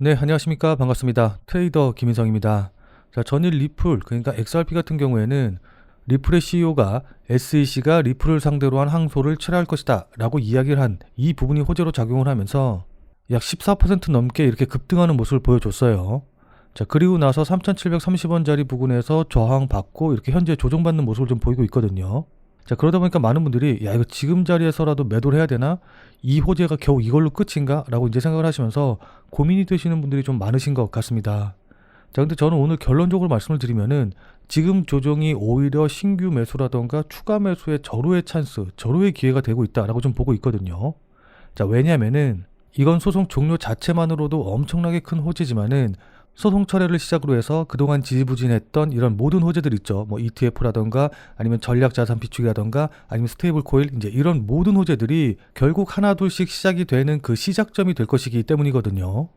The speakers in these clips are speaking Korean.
네, 안녕하십니까. 반갑습니다. 트레이더 김인성입니다. 자, 전일 리플, 그러니까 XRP 같은 경우에는 리플의 CEO가 SEC가 리플을 상대로 한 항소를 철회할 것이다 라고 이야기를 한 이 부분이 호재로 작용을 하면서 약 14% 넘게 이렇게 급등하는 모습을 보여줬어요. 자, 그리고 나서 3,730원짜리 부근에서 저항받고 이렇게 현재 조정받는 모습을 좀 보이고 있거든요. 자, 그러다 보니까 많은 분들이 야, 이거 지금 자리에서라도 매도를 해야 되나? 이 호재가 겨우 이걸로 끝인가? 라고 이제 생각을 하시면서 고민이 되시는 분들이 좀 많으신 것 같습니다. 자, 근데 저는 오늘 결론적으로 말씀을 드리면은 지금 조정이 오히려 신규 매수라던가 추가 매수의 절호의 찬스, 절호의 기회가 되고 있다라고 좀 보고 있거든요. 자, 왜냐면은 이건 소송 종료 자체만으로도 엄청나게 큰 호재지만은 소송 철회를 시작으로 해서 그동안 지지부진했던 이런 모든 호재들 있죠. 뭐 ETF라던가 아니면 전략자산 비축이라던가 아니면 스테이블 코인, 이제 이런 모든 호재들이 결국 하나 둘씩 시작이 되는 그 시작점이 될 것이기 때문이거든요.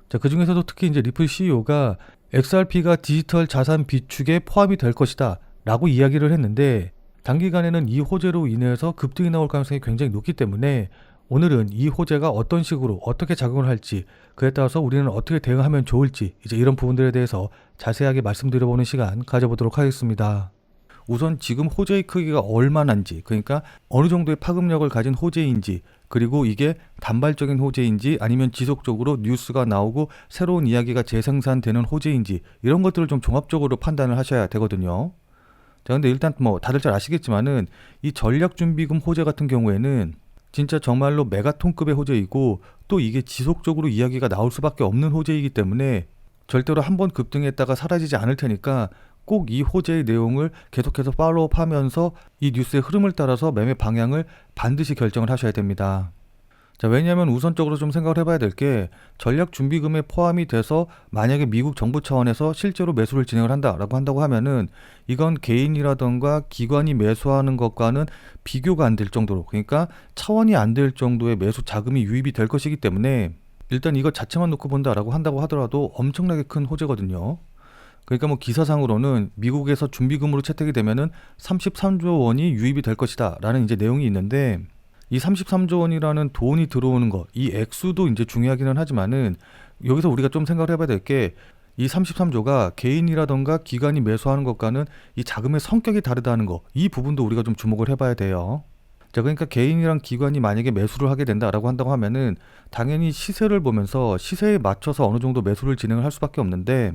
자, 그 중에서도 특히 이제 리플 CEO가 XRP가 디지털 자산 비축에 포함이 될 것이다 라고 이야기를 했는데, 단기간에는 이 호재로 인해서 급등이 나올 가능성이 굉장히 높기 때문에 오늘은 이 호재가 어떤 식으로 어떻게 작용을 할지, 그에 따라서 우리는 어떻게 대응하면 좋을지, 이제 이런 부분들에 대해서 자세하게 말씀드려보는 시간 가져보도록 하겠습니다. 우선 지금 호재의 크기가 얼마나인지, 그러니까 어느 정도의 파급력을 가진 호재인지, 그리고 이게 단발적인 호재인지 아니면 지속적으로 뉴스가 나오고 새로운 이야기가 재생산되는 호재인지, 이런 것들을 좀 종합적으로 판단을 하셔야 되거든요. 자, 근데 일단 뭐 다들 잘 아시겠지만은 이 전략준비금 호재 같은 경우에는 진짜 정말로 메가톤급의 호재이고, 또 이게 지속적으로 이야기가 나올 수밖에 없는 호재이기 때문에 절대로 한번 급등했다가 사라지지 않을 테니까 꼭 이 호재의 내용을 계속해서 팔로우하면서 이 뉴스의 흐름을 따라서 매매 방향을 반드시 결정을 하셔야 됩니다. 자, 왜냐하면 우선적으로 좀 생각을 해봐야 될 게, 전략준비금에 포함이 돼서 만약에 미국 정부 차원에서 실제로 매수를 진행을 한다고 하면은 이건 개인이라던가 기관이 매수하는 것과는 비교가 안 될 정도로, 그러니까 차원이 안 될 정도의 매수 자금이 유입이 될 것이기 때문에 일단 이것 자체만 놓고 본다라고 한다고 하더라도 엄청나게 큰 호재거든요. 그러니까 뭐 기사상으로는 미국에서 준비금으로 채택이 되면은 33조 원이 유입이 될 것이다 라는 이제 내용이 있는데, 이 33조 원이라는 돈이 들어오는 것, 이 액수도 이제 중요하기는 하지만은 여기서 우리가 좀 생각을 해봐야 될 게, 이 33조가 개인이라던가 기관이 매수하는 것과는 이 자금의 성격이 다르다는 거, 이 부분도 우리가 좀 주목을 해봐야 돼요. 자, 그러니까 개인이랑 기관이 만약에 매수를 하게 된다라고 한다고 하면은 당연히 시세를 보면서 시세에 맞춰서 어느 정도 매수를 진행을 할 수밖에 없는데,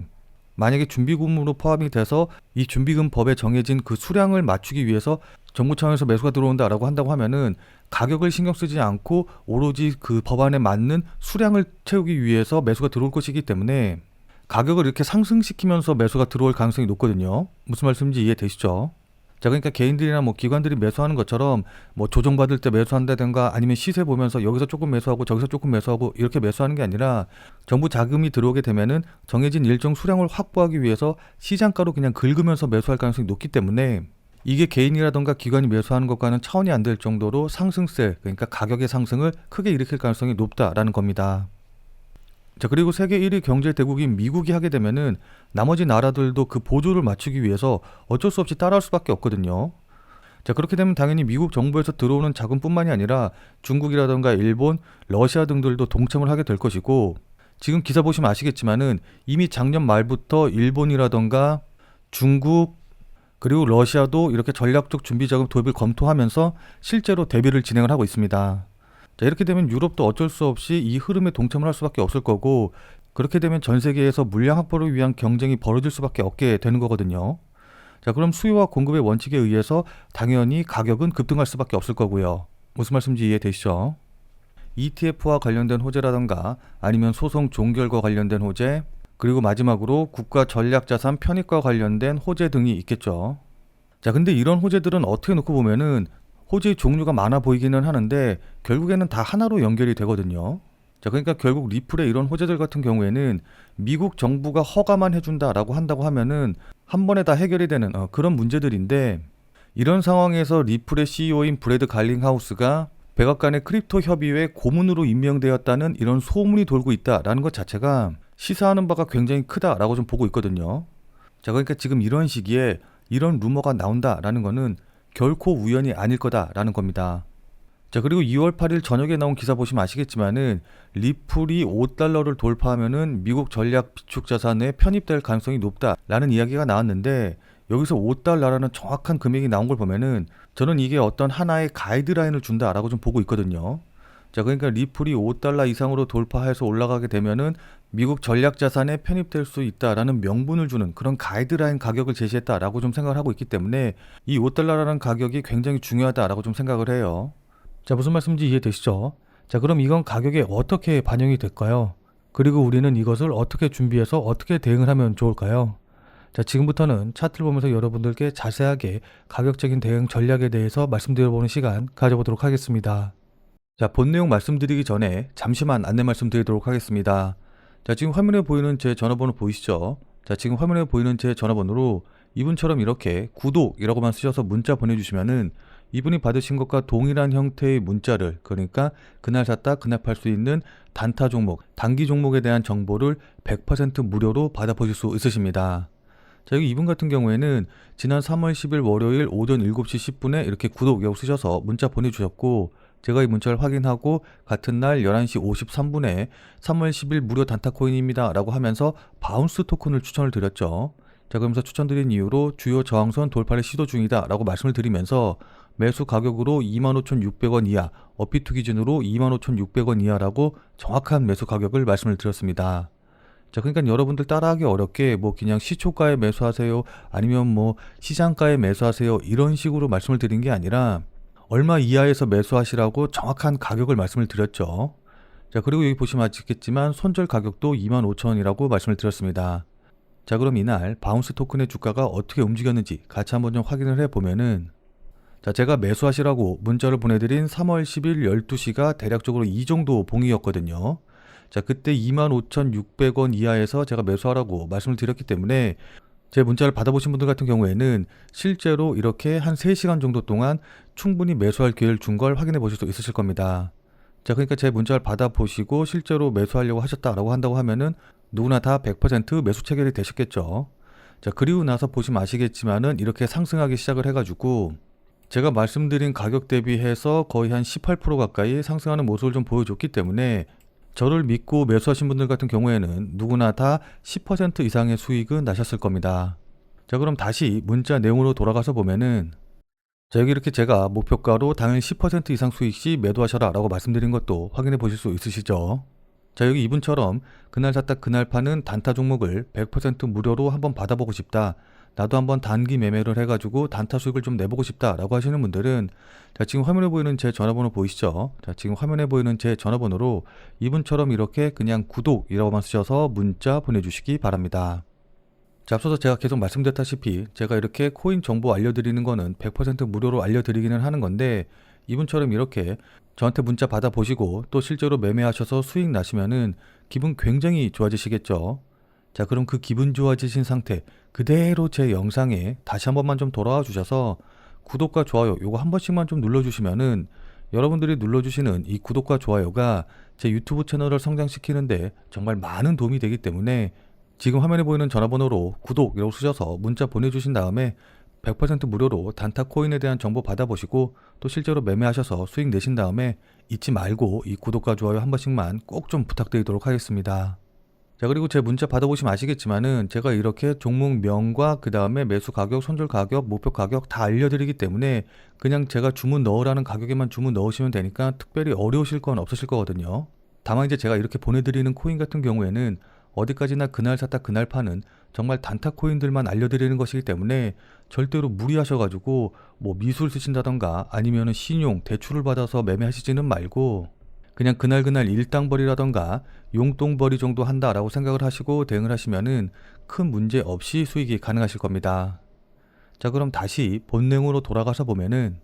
만약에 준비금으로 포함이 돼서 이 준비금 법에 정해진 그 수량을 맞추기 위해서 정부 차원에서 매수가 들어온다라고 한다고 하면은 가격을 신경 쓰지 않고 오로지 그 법안에 맞는 수량을 채우기 위해서 매수가 들어올 것이기 때문에 가격을 이렇게 상승시키면서 매수가 들어올 가능성이 높거든요. 무슨 말씀인지 이해되시죠? 자, 그러니까 개인들이나 뭐 기관들이 매수하는 것처럼 뭐 조정받을 때 매수한다든가 아니면 시세 보면서 여기서 조금 매수하고 저기서 조금 매수하고 이렇게 매수하는 게 아니라, 정부 자금이 들어오게 되면은 정해진 일정 수량을 확보하기 위해서 시장가로 그냥 긁으면서 매수할 가능성이 높기 때문에 이게 개인이라던가 기관이 매수하는 것과는 차원이 안 될 정도로 상승세, 그러니까 가격의 상승을 크게 일으킬 가능성이 높다라는 겁니다. 자, 그리고 세계 1위 경제 대국인 미국이 하게 되면은 나머지 나라들도 그 보조를 맞추기 위해서 어쩔 수 없이 따라할 수밖에 없거든요. 자, 그렇게 되면 당연히 미국 정부에서 들어오는 자금뿐만이 아니라 중국이라던가 일본, 러시아 등들도 동참을 하게 될 것이고, 지금 기사 보시면 아시겠지만은 이미 작년 말부터 일본이라던가 중국, 그리고 러시아도 이렇게 전략적 준비 자금 도입을 검토하면서 실제로 대비를 진행을 하고 있습니다. 자, 이렇게 되면 유럽도 어쩔 수 없이 이 흐름에 동참을 할 수밖에 없을 거고, 그렇게 되면 전 세계에서 물량 확보를 위한 경쟁이 벌어질 수밖에 없게 되는 거거든요. 자, 그럼 수요와 공급의 원칙에 의해서 당연히 가격은 급등할 수밖에 없을 거고요. 무슨 말씀인지 이해되시죠? ETF와 관련된 호재라던가 아니면 소송 종결과 관련된 호재, 그리고 마지막으로 국가 전략자산 편입과 관련된 호재 등이 있겠죠. 자, 근데 이런 호재들은 어떻게 놓고 보면은 호재의 종류가 많아 보이기는 하는데 결국에는 다 하나로 연결이 되거든요. 자, 그러니까 결국 리플의 이런 호재들 같은 경우에는 미국 정부가 허가만 해준다라고 한다고 하면은 한 번에 다 해결이 되는 그런 문제들인데, 이런 상황에서 리플의 CEO인 브래드 갈링하우스가 백악관의 크립토 협의회 고문으로 임명되었다는 이런 소문이 돌고 있다라는 것 자체가 시사하는 바가 굉장히 크다라고 좀 보고 있거든요. 자, 그러니까 지금 이런 시기에 이런 루머가 나온다라는 거는 결코 우연이 아닐 거다라는 겁니다. 자, 그리고 2월 8일 저녁에 나온 기사 보시면 아시겠지만은 리플이 5달러를 돌파하면은 미국 전략 비축 자산에 편입될 가능성이 높다라는 이야기가 나왔는데, 여기서 5달러라는 정확한 금액이 나온 걸 보면은 저는 이게 어떤 하나의 가이드라인을 준다라고 좀 보고 있거든요. 자, 그러니까 리플이 5달러 이상으로 돌파해서 올라가게 되면은 미국 전략 자산에 편입될 수 있다라는 명분을 주는 그런 가이드라인 가격을 제시했다라고 좀 생각을 하고 있기 때문에 이 5달러라는 가격이 굉장히 중요하다라고 좀 생각을 해요. 자, 무슨 말씀인지 이해되시죠? 자, 그럼 이건 가격에 어떻게 반영이 될까요? 그리고 우리는 이것을 어떻게 준비해서 어떻게 대응을 하면 좋을까요? 자, 지금부터는 차트를 보면서 여러분들께 자세하게 가격적인 대응 전략에 대해서 말씀드려보는 시간 가져보도록 하겠습니다. 자, 본 내용 말씀드리기 전에 잠시만 안내 말씀드리도록 하겠습니다. 자, 지금 화면에 보이는 제 전화번호 보이시죠? 자, 지금 화면에 보이는 제 전화번호로 이분처럼 이렇게 구독이라고만 쓰셔서 문자 보내주시면은 이분이 받으신 것과 동일한 형태의 문자를, 그러니까 그날 샀다 그날 팔 수 있는 단타 종목, 단기 종목에 대한 정보를 100% 무료로 받아보실 수 있으십니다. 자, 여기 이분 같은 경우에는 지난 3월 10일 월요일 오전 7시 10분에 이렇게 구독이라고 쓰셔서 문자 보내주셨고, 제가 이 문자를 확인하고 같은 날 11시 53분에 3월 10일 무료 단타 코인입니다 라고 하면서 바운스 토큰을 추천을 드렸죠. 자, 그러면서 추천드린 이유로 주요 저항선 돌파를 시도 중이다 라고 말씀을 드리면서 매수 가격으로 25,600원 이하, 업비트 기준으로 25,600원 이하라고 정확한 매수 가격을 말씀을 드렸습니다. 자, 그러니까 여러분들 따라하기 어렵게 뭐 그냥 시초가에 매수하세요, 아니면 뭐 시장가에 매수하세요, 이런 식으로 말씀을 드린 게 아니라 얼마 이하에서 매수하시라고 정확한 가격을 말씀을 드렸죠. 자, 그리고 여기 보시면 아시겠지만 손절 가격도 25,000원이라고 말씀을 드렸습니다. 자, 그럼 이날 바운스 토큰의 주가가 어떻게 움직였는지 같이 한번 좀 확인을 해보면은, 자, 제가 매수하시라고 문자를 보내드린 3월 10일 12시가 대략적으로 이 정도 봉이었거든요. 자, 그때 25,600원 이하에서 제가 매수하라고 말씀을 드렸기 때문에 제 문자를 받아보신 분들 같은 경우에는 실제로 이렇게 한 3시간 정도 동안 충분히 매수할 기회를 준 걸 확인해 보실 수 있으실 겁니다. 자, 그러니까 제 문자를 받아보시고 실제로 매수하려고 하셨다라고 한다고 하면은 누구나 다 100% 매수 체결이 되셨겠죠. 자, 그리고 나서 보시면 아시겠지만은 이렇게 상승하기 시작을 해가지고 제가 말씀드린 가격 대비해서 거의 한 18% 가까이 상승하는 모습을 좀 보여줬기 때문에 저를 믿고 매수하신 분들 같은 경우에는 누구나 다 10% 이상의 수익은 나셨을 겁니다. 자, 그럼 다시 문자 내용으로 돌아가서 보면은, 자, 여기 이렇게 제가 목표가로 당일 10% 이상 수익 시 매도하셔라 라고 말씀드린 것도 확인해 보실 수 있으시죠. 자, 여기 이분처럼 그날 샀다 그날 파는 단타 종목을 100% 무료로 한번 받아보고 싶다, 나도 한번 단기 매매를 해가지고 단타 수익을 좀 내보고 싶다 라고 하시는 분들은, 자, 지금 화면에 보이는 제 전화번호 보이시죠? 자, 지금 화면에 보이는 제 전화번호로 이분처럼 이렇게 그냥 구독이라고만 쓰셔서 문자 보내주시기 바랍니다. 자, 앞서서 제가 계속 말씀드렸다시피 제가 이렇게 코인 정보 알려드리는 거는 100% 무료로 알려드리기는 하는 건데, 이분처럼 이렇게 저한테 문자 받아보시고 또 실제로 매매하셔서 수익 나시면은 기분 굉장히 좋아지시겠죠. 자, 그럼 그 기분 좋아지신 상태 그대로 제 영상에 다시 한 번만 좀 돌아와 주셔서 구독과 좋아요 요거 한 번씩만 좀 눌러주시면은, 여러분들이 눌러주시는 이 구독과 좋아요가 제 유튜브 채널을 성장시키는데 정말 많은 도움이 되기 때문에 지금 화면에 보이는 전화번호로 구독이라고 쓰셔서 문자 보내주신 다음에 100% 무료로 단타 코인에 대한 정보 받아보시고 또 실제로 매매하셔서 수익 내신 다음에 잊지 말고 이 구독과 좋아요 한 번씩만 꼭 좀 부탁드리도록 하겠습니다. 자, 그리고 제 문자 받아보시면 아시겠지만은 제가 이렇게 종목명과 그 다음에 매수 가격, 손절 가격, 목표 가격 다 알려드리기 때문에 그냥 제가 주문 넣으라는 가격에만 주문 넣으시면 되니까 특별히 어려우실 건 없으실 거거든요. 다만 이제 제가 이렇게 보내드리는 코인 같은 경우에는 어디까지나 그날 샀다 그날 파는 정말 단타 코인들만 알려드리는 것이기 때문에 절대로 무리하셔가지고 뭐 미술 쓰신다던가 아니면은 신용, 대출을 받아서 매매하시지는 말고 그냥 그날 일당벌이라던가 용돈벌이 정도 한다라고 생각을 하시고 대응을 하시면은 큰 문제 없이 수익이 가능하실 겁니다. 자, 그럼 다시 본 내용으로 돌아가서 보면은,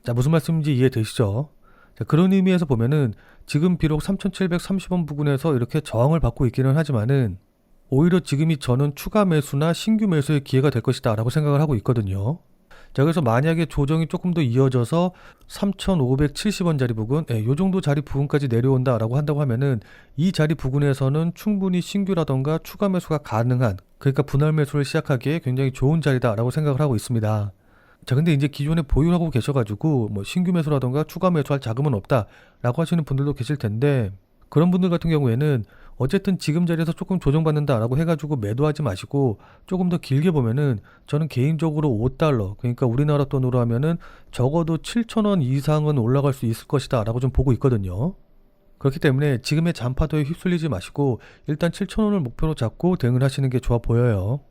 자, 무슨 말씀인지 이해되시죠? 자, 그런 의미에서 보면은 지금 비록 3,730원 부근에서 이렇게 저항을 받고 있기는 하지만은 오히려 지금이 저는 추가 매수나 신규 매수의 기회가 될 것이다 라고 생각을 하고 있거든요. 자, 그래서 만약에 조정이 조금 더 이어져서 3,570원짜리 부근, 요 정도 자리 부근까지 내려온다라고 한다고 하면은 이 자리 부근에서는 충분히 신규라던가 추가 매수가 가능한, 그러니까 분할 매수를 시작하기에 굉장히 좋은 자리다라고 생각을 하고 있습니다. 자, 근데 이제 기존에 보유하고 계셔가지고 뭐 신규 매수라던가 추가 매수할 자금은 없다라고 하시는 분들도 계실 텐데, 그런 분들 같은 경우에는 어쨌든 지금 자리에서 조금 조정받는다라고 해가지고 매도하지 마시고 조금 더 길게 보면은, 저는 개인적으로 5달러, 그러니까 우리나라 돈으로 하면은 적어도 7,000원 이상은 올라갈 수 있을 것이다라고 좀 보고 있거든요. 그렇기 때문에 지금의 잔파도에 휩쓸리지 마시고 일단 7,000원을 목표로 잡고 대응을 하시는 게 좋아 보여요.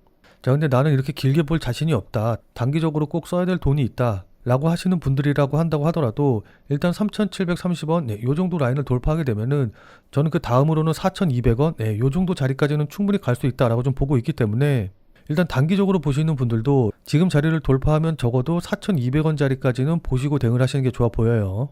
자, 근데 나는 이렇게 길게 볼 자신이 없다, 단기적으로 꼭 써야 될 돈이 있다 라고 하시는 분들이라고 한다고 하더라도, 일단 3,730원, 네, 요 정도 라인을 돌파하게 되면은 저는 그 다음으로는 4,200원, 네, 요 정도 자리까지는 충분히 갈 수 있다라고 좀 보고 있기 때문에, 일단 단기적으로 보시는 분들도 지금 자리를 돌파하면 적어도 4,200원 자리까지는 보시고 대응을 하시는 게 좋아 보여요.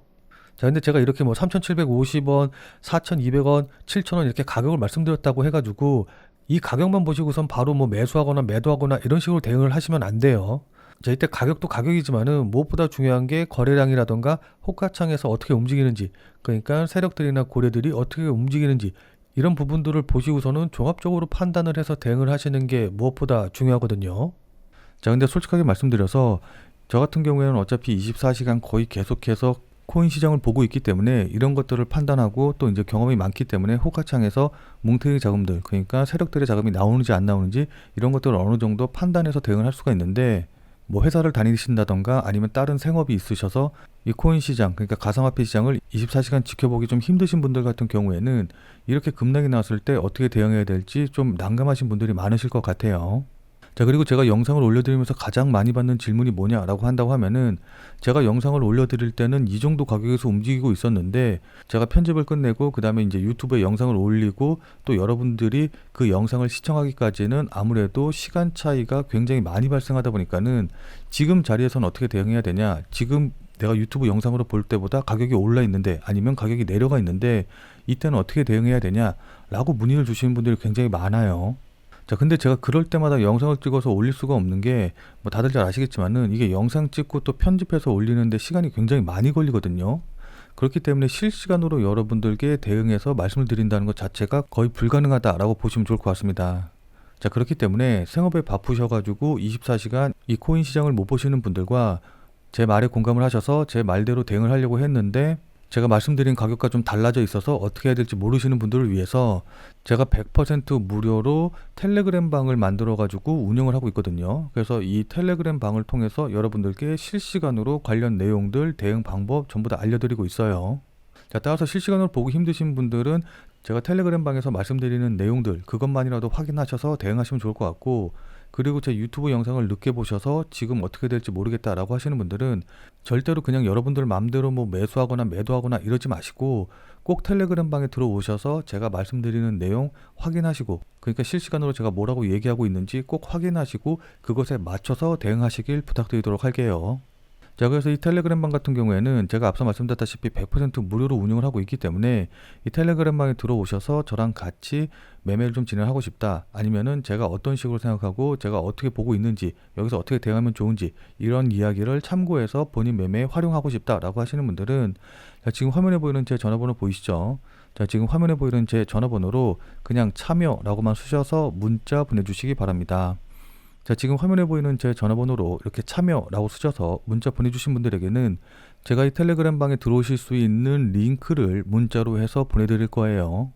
자, 근데 제가 이렇게 뭐 3,750원, 4,200원, 7,000원 이렇게 가격을 말씀드렸다고 해가지고 이 가격만 보시고선 바로 뭐 매수하거나 매도하거나 이런 식으로 대응을 하시면 안 돼요. 자, 이때 가격도 가격이지만은 무엇보다 중요한 게 거래량이라던가 호가창에서 어떻게 움직이는지, 그러니까 세력들이나 고래들이 어떻게 움직이는지, 이런 부분들을 보시고서는 종합적으로 판단을 해서 대응을 하시는 게 무엇보다 중요하거든요. 자, 근데 솔직하게 말씀드려서 저 같은 경우에는 어차피 24시간 거의 계속해서 코인 시장을 보고 있기 때문에 이런 것들을 판단하고, 또 이제 경험이 많기 때문에 호가창에서 뭉태기 자금들, 그러니까 세력들의 자금이 나오는지 안 나오는지 이런 것들을 어느 정도 판단해서 대응을 할 수가 있는데, 뭐 회사를 다니신다던가 아니면 다른 생업이 있으셔서 이 코인 시장, 그러니까 가상화폐 시장을 24시간 지켜보기 좀 힘드신 분들 같은 경우에는 이렇게 급락이 나왔을 때 어떻게 대응해야 될지 좀 난감하신 분들이 많으실 것 같아요. 자, 그리고 제가 영상을 올려드리면서 가장 많이 받는 질문이 뭐냐라고 한다고 하면은, 제가 영상을 올려드릴 때는 이 정도 가격에서 움직이고 있었는데 제가 편집을 끝내고 그 다음에 이제 유튜브에 영상을 올리고 또 여러분들이 그 영상을 시청하기까지는 아무래도 시간 차이가 굉장히 많이 발생하다 보니까는 지금 자리에서는 어떻게 대응해야 되냐, 지금 내가 유튜브 영상으로 볼 때보다 가격이 올라 있는데 아니면 가격이 내려가 있는데 이때는 어떻게 대응해야 되냐 라고 문의를 주시는 분들이 굉장히 많아요. 자, 근데 제가 그럴 때마다 영상을 찍어서 올릴 수가 없는 게, 뭐 다들 잘 아시겠지만은 이게 영상 찍고 또 편집해서 올리는데 시간이 굉장히 많이 걸리거든요. 그렇기 때문에 실시간으로 여러분들께 대응해서 말씀을 드린다는 것 자체가 거의 불가능하다라고 보시면 좋을 것 같습니다. 자, 그렇기 때문에 생업에 바쁘셔가지고 24시간 이 코인 시장을 못 보시는 분들과 제 말에 공감을 하셔서 제 말대로 대응을 하려고 했는데 제가 말씀드린 가격과 좀 달라져 있어서 어떻게 해야 될지 모르시는 분들을 위해서 제가 100% 무료로 텔레그램 방을 만들어 가지고 운영을 하고 있거든요. 그래서 이 텔레그램 방을 통해서 여러분들께 실시간으로 관련 내용들, 대응 방법 전부 다 알려드리고 있어요. 자, 따라서 실시간으로 보기 힘드신 분들은 제가 텔레그램 방에서 말씀드리는 내용들 그것만이라도 확인하셔서 대응하시면 좋을 것 같고, 그리고 제 유튜브 영상을 늦게 보셔서 지금 어떻게 될지 모르겠다라고 하시는 분들은 절대로 그냥 여러분들 마음대로 뭐 매수하거나 매도하거나 이러지 마시고 꼭 텔레그램 방에 들어오셔서 제가 말씀드리는 내용 확인하시고, 그러니까 실시간으로 제가 뭐라고 얘기하고 있는지 꼭 확인하시고 그것에 맞춰서 대응하시길 부탁드리도록 할게요. 자, 그래서 이 텔레그램 방 같은 경우에는 제가 앞서 말씀드렸다시피 100% 무료로 운영을 하고 있기 때문에 이 텔레그램 방에 들어오셔서 저랑 같이 매매를 좀 진행하고 싶다, 아니면은 제가 어떤 식으로 생각하고 제가 어떻게 보고 있는지, 여기서 어떻게 대응하면 좋은지 이런 이야기를 참고해서 본인 매매에 활용하고 싶다라고 하시는 분들은, 자, 지금 화면에 보이는 제 전화번호 보이시죠? 자, 지금 화면에 보이는 제 전화번호로 그냥 참여라고만 쓰셔서 문자 보내주시기 바랍니다. 자, 지금 화면에 보이는 제 전화번호로 이렇게 참여라고 쓰셔서 문자 보내주신 분들에게는 제가 이 텔레그램 방에 들어오실 수 있는 링크를 문자로 해서 보내드릴 거예요.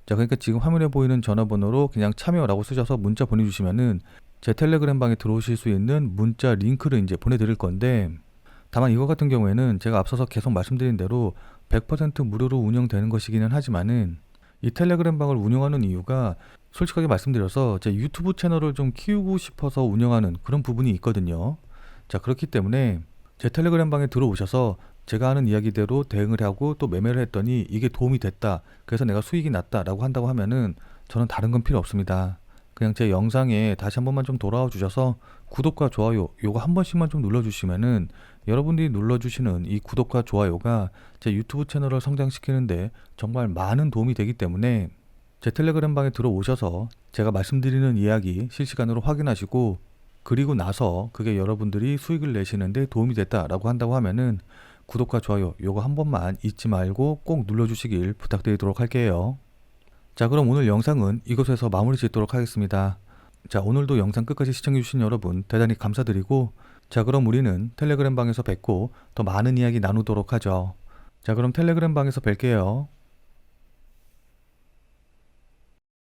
자, 그러니까 지금 화면에 보이는 전화번호로 그냥 참여라고 쓰셔서 문자 보내주시면은 제 텔레그램 방에 들어오실 수 있는 문자 링크를 이제 보내드릴 건데, 다만 이거 같은 경우에는 제가 앞서서 계속 말씀드린 대로 100% 무료로 운영되는 것이기는 하지만은 이 텔레그램 방을 운영하는 이유가 솔직하게 말씀드려서 제 유튜브 채널을 좀 키우고 싶어서 운영하는 그런 부분이 있거든요. 자, 그렇기 때문에 제 텔레그램 방에 들어오셔서 제가 하는 이야기대로 대응을 하고 또 매매를 했더니 이게 도움이 됐다, 그래서 내가 수익이 났다라고 한다고 하면은 저는 다른 건 필요 없습니다. 그냥 제 영상에 다시 한 번만 좀 돌아와 주셔서 구독과 좋아요 요거 한 번씩만 좀 눌러주시면은, 여러분들이 눌러주시는 이 구독과 좋아요가 제 유튜브 채널을 성장시키는데 정말 많은 도움이 되기 때문에 제 텔레그램 방에 들어오셔서 제가 말씀드리는 이야기 실시간으로 확인하시고, 그리고 나서 그게 여러분들이 수익을 내시는데 도움이 됐다라고 한다고 하면은 구독과 좋아요 요거 한 번만 잊지 말고 꼭 눌러주시길 부탁드리도록 할게요. 자, 그럼 오늘 영상은 이곳에서 마무리 짓도록 하겠습니다. 자, 오늘도 영상 끝까지 시청해주신 여러분 대단히 감사드리고, 자, 그럼 우리는 텔레그램 방에서 뵙고 더 많은 이야기 나누도록 하죠. 자, 그럼 텔레그램 방에서 뵐게요.